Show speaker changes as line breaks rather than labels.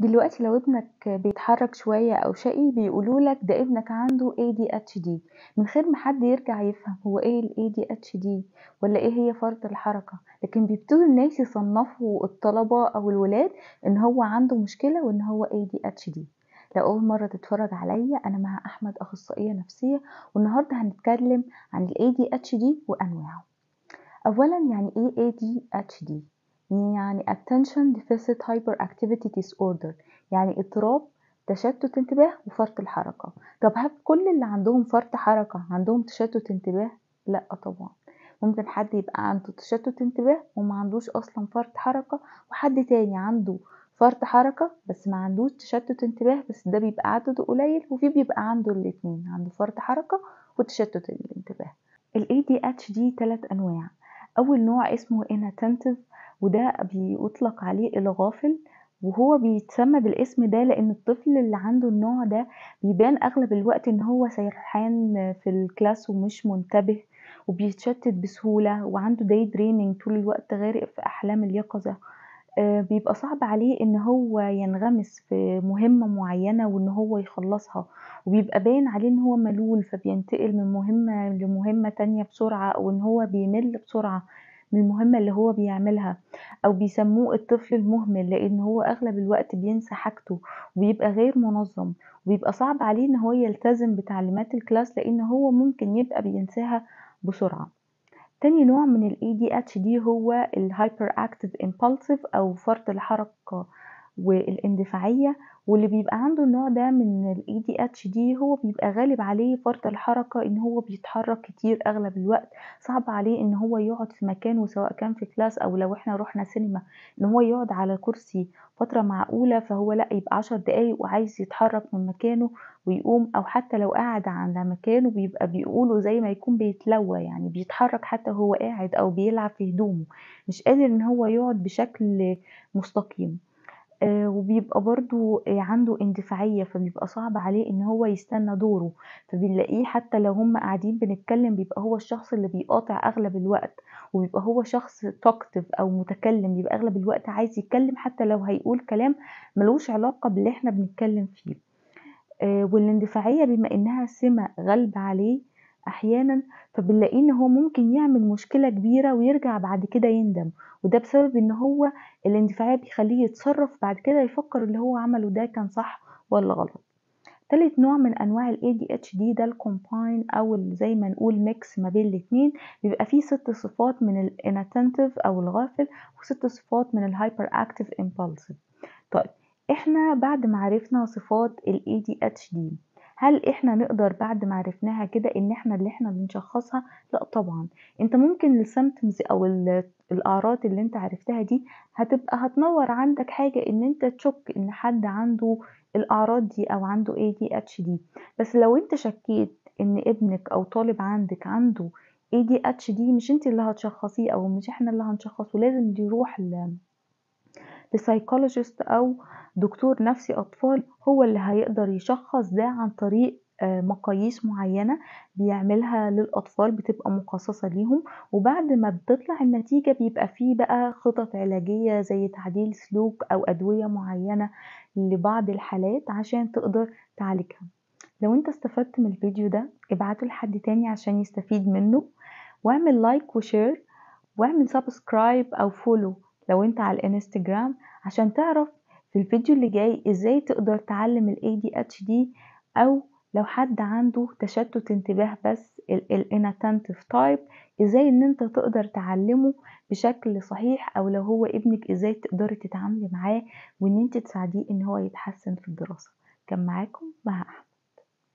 دلوقتي لو ابنك بيتحرك شوية أو شقي بيقولوا لك ده ابنك عنده ADHD من غير ما حد يرجع يفهم هو ايه ال ADHD ولا ايه هي فرط الحركة، لكن بيبتدوا الناس يصنفوا الطلبة أو الولاد إن هو عنده مشكلة وإن هو ADHD. لو أول مرة تتفرج عليا أنا مع أحمد أخصائية نفسية، والنهاردة هنتكلم عن ال ADHD وأنواعه. أولا يعني ايه ADHD؟ يعني Attention Deficit Hyperactivity Disorder، يعني اضطراب تشتت انتباه وفرط الحركة. طب هل كل اللي عندهم فرط حركة عندهم تشتت انتباه؟ لا طبعا، ممكن حد يبقى عنده تشتت انتباه وما عندوش اصلا فرط حركة، وحد تاني عنده فرط حركة بس ما عندوش تشتت انتباه، بس ده بيبقى عدده قليل، وفي بيبقى عنده الاتنين، عنده فرط حركة وتشتت الانتباه. ال ADHD 3 أنواع. أول نوع اسمه inattentive، وده بيطلق عليه الغافل، وهو بيتسمى بالاسم ده لأن الطفل اللي عنده النوع ده بيبان أغلب الوقت إن هو سرحان في الكلاس ومش منتبه وبيتشتت بسهولة وعنده day dreaming طول الوقت، غارق في أحلام اليقظة. بيبقى صعب عليه إن هو ينغمس في مهمة معينة وإن هو يخلصها، وبيبقى باين عليه إن هو ملول فبينتقل من مهمة لمهمة تانية بسرعة، أو إن هو بيمل بسرعة من المهمة اللي هو بيعملها، أو بيسموه الطفل المهمل لأن هو أغلب الوقت بينسى حاجته وبيبقى غير منظم، وبيبقى صعب عليه إن هو يلتزم بتعليمات الكلاس لأن هو ممكن يبقى بينساها بسرعة. تاني نوع من ال ADHD هو ال Hyperactive Impulsive أو فرط الحركة والاندفاعية، واللي بيبقى عنده النوع ده من ال ADHD هو بيبقى غالب عليه فرط الحركة، إن هو بيتحرك كتير أغلب الوقت، صعب عليه إن هو يقعد في مكانه سواء كان في كلاس أو لو إحنا رحنا سينما إن هو يقعد على كرسي فترة معقولة، فهو لأ يبقى 10 دقايق وعايز يتحرك من مكانه ويقوم، أو حتى لو قاعد على مكانه بيبقى بيقولوا زي ما يكون بيتلوى، يعني بيتحرك حتى وهو قاعد أو بيلعب في هدومه، مش قادر إن هو يقعد بشكل مستقيم. وبيبقى برضه عنده اندفاعية، فبيبقى صعب عليه إن هو يستنى دوره، فبنلاقيه حتى لو هُم قاعدين بنتكلم بيبقى هو الشخص اللي بيقاطع أغلب الوقت، وبيبقى هو شخص talkative أو متكلم، بيبقى أغلب الوقت عايز يتكلم حتى لو هيقول كلام ما لوش علاقة باللي إحنا بنتكلم فيه. والاندفاعية بما إنها سمة غالبة عليه أحيانًا، فبنلاقيه إن هو ممكن يعمل مشكلة كبيرة ويرجع بعد كده يندم، وده بسبب إن هو الاندفاعية بيخلّيه يتصرّف بعد كده يفكّر اللي هو عمله ده كان صح والّا غلط. تالت نوع من أنواع ال ADHD ده الcombine أو زي ما نقول mix ما بين الاتنين، بيبقى فيه 6 صفات من ال inattentive أو الغافل، و6 صفات من ال hyperactive impulsive. طيب إحنا بعد ما عرفنا صفات ال ADHD، هل إحنا نقدر بعد ما عرفناها كده إن إحنا اللي إحنا بنشخّصها؟ لأ طبعًا، أنت ممكن الsymptoms أو الأعراض اللي أنت عرفتها دي هتنوّر عندك حاجة إن أنت تشُك إن حد عنده الأعراض دي أو عنده ADHD، بس لو أنت شكّيت إن ابنك أو طالب عندِك عنده ADHD مش أنتِ اللي هتشخّصيه أو مش إحنا اللي هنشخّصه، لازم يروح لسايكولوجيست أو دكتور نفسي أطفال، هو اللي هيقدر يشخص ده عن طريق مقاييس معينة بيعملها للأطفال بتبقى مخصصة ليهم، وبعد ما بتطلع النتيجة بيبقى فيه بقى خطط علاجية زي تعديل سلوك أو أدوية معينة لبعض الحالات عشان تقدر تعالجها. لو انت استفدت من الفيديو ده ابعته لحد تاني عشان يستفيد منه، واعمل لايك وشير، واعمل سبسكرايب أو فولو لو انت على الانستجرام عشان تعرف في الفيديو اللي جاي ازاي تقدر تعلم ال ADHD، أو لو حد عنده تشتت انتباه بس ال inattentive type ازاي ان انت تقدر تعلمه بشكل صحيح، أو لو هو ابنك ازاي تقدري تتعاملي معاه وان انت تساعديه ان هو يتحسن في الدراسة. كان معاكم مها أحمد.